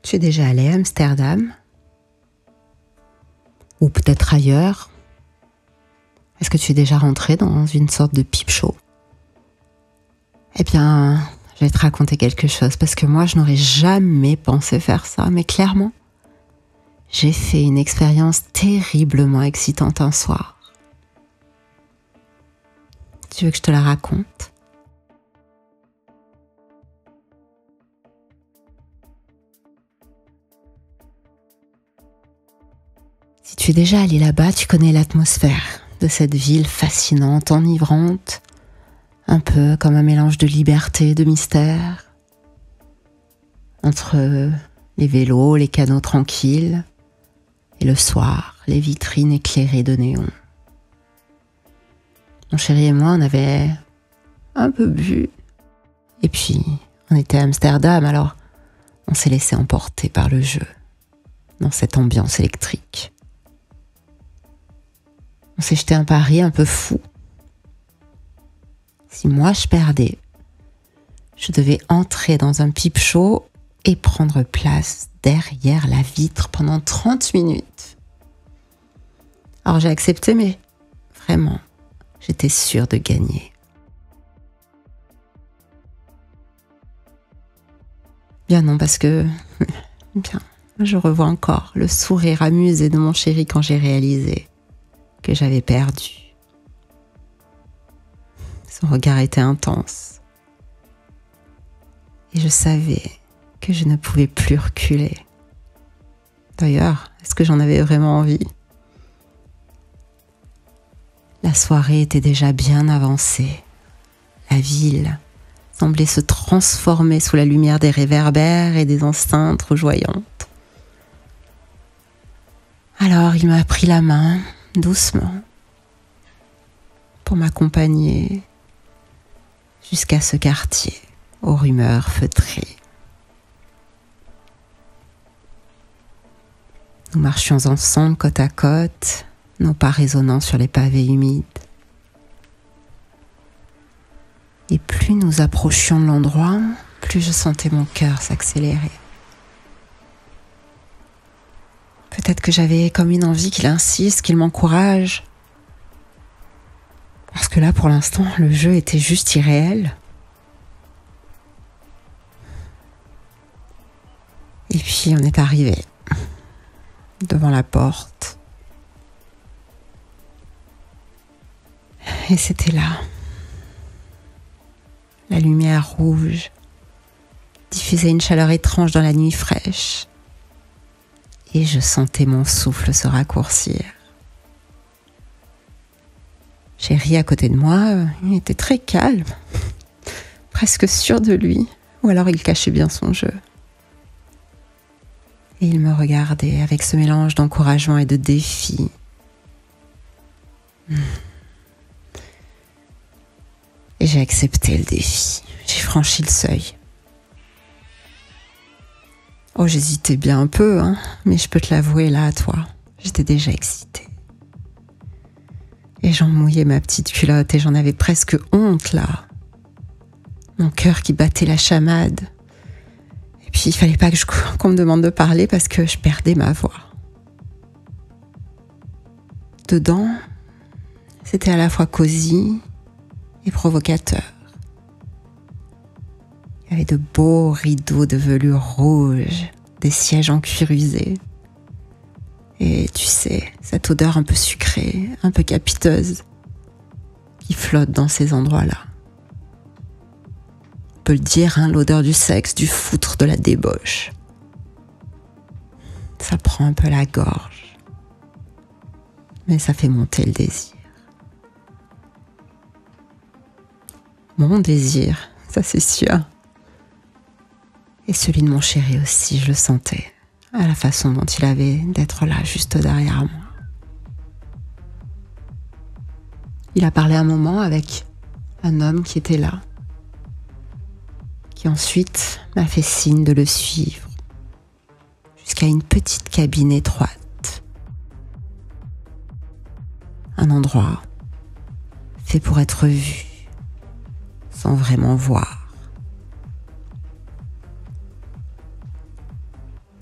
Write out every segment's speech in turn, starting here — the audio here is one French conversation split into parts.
Tu es déjà allé à Amsterdam? Ou peut-être ailleurs? Est-ce que tu es déjà rentré dans une sorte de pipe show? Eh bien, je vais te raconter quelque chose parce que moi, je n'aurais jamais pensé faire ça. Mais clairement, j'ai fait une expérience terriblement excitante un soir. Tu veux que je te la raconte? Si tu es déjà allé là-bas, tu connais l'atmosphère de cette ville fascinante, enivrante, un peu comme un mélange de liberté et de mystère, entre les vélos, les canaux tranquilles, et le soir, les vitrines éclairées de néon. Mon chéri et moi, on avait un peu bu, et puis on était à Amsterdam, alors on s'est laissé emporter par le jeu, dans cette ambiance électrique. On s'est jeté un pari un peu fou. Si moi je perdais, je devais entrer dans un pipe show et prendre place derrière la vitre pendant 30 minutes. Alors j'ai accepté, mais vraiment, j'étais sûre de gagner. Bien non, parce que bien, je revois encore le sourire amusé de mon chéri quand j'ai réalisé que j'avais perdu. Son regard était intense. Et je savais que je ne pouvais plus reculer. D'ailleurs, est-ce que j'en avais vraiment envie? La soirée était déjà bien avancée. La ville semblait se transformer sous la lumière des réverbères et des enceintes rougeoyantes. Alors il m'a pris la main, doucement, pour m'accompagner jusqu'à ce quartier aux rumeurs feutrées. Nous marchions ensemble côte à côte, nos pas résonnant sur les pavés humides. Et plus nous approchions de l'endroit, plus je sentais mon cœur s'accélérer. Peut-être que j'avais comme une envie qu'il insiste, qu'il m'encourage. Parce que là, pour l'instant, le jeu était juste irréel. Et puis, on est arrivé devant la porte. Et c'était là. La lumière rouge diffusait une chaleur étrange dans la nuit fraîche. Et je sentais mon souffle se raccourcir. Chéri à côté de moi, il était très calme, presque sûr de lui, ou alors il cachait bien son jeu. Et il me regardait avec ce mélange d'encouragement et de défi. Et j'ai accepté le défi, j'ai franchi le seuil. Oh, j'hésitais bien un peu, mais je peux te l'avouer là à toi, j'étais déjà excitée. Et j'en mouillais ma petite culotte et j'en avais presque honte là. Mon cœur qui battait la chamade. Et puis il fallait pas qu'on me demande de parler parce que je perdais ma voix. Dedans, c'était à la fois cosy et provocateur. Il y avait de beaux rideaux de velours rouge, des sièges en cuir usé. Et tu sais, cette odeur un peu sucrée, un peu capiteuse, qui flotte dans ces endroits-là. On peut le dire, l'odeur du sexe, du foutre, de la débauche. Ça prend un peu la gorge, mais ça fait monter le désir. Mon désir, ça c'est sûr. Et celui de mon chéri aussi, je le sentais, à la façon dont il avait d'être là, juste derrière moi. Il a parlé un moment avec un homme qui était là, qui ensuite m'a fait signe de le suivre jusqu'à une petite cabine étroite. Un endroit fait pour être vu, sans vraiment voir.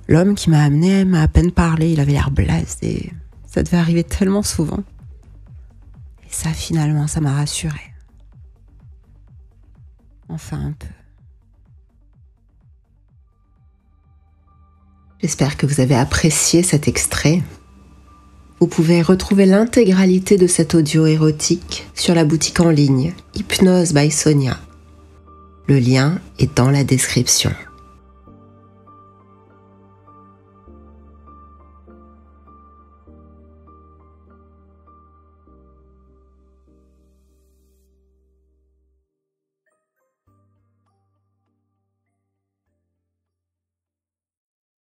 L'homme qui m'a amené m'a à peine parlé, il avait l'air blasé. Ça devait arriver tellement souvent. Et ça, finalement, ça m'a rassurée. Enfin un peu. J'espère que vous avez apprécié cet extrait. Vous pouvez retrouver l'intégralité de cet audio érotique sur la boutique en ligne Hypnose by Sonia. Le lien est dans la description.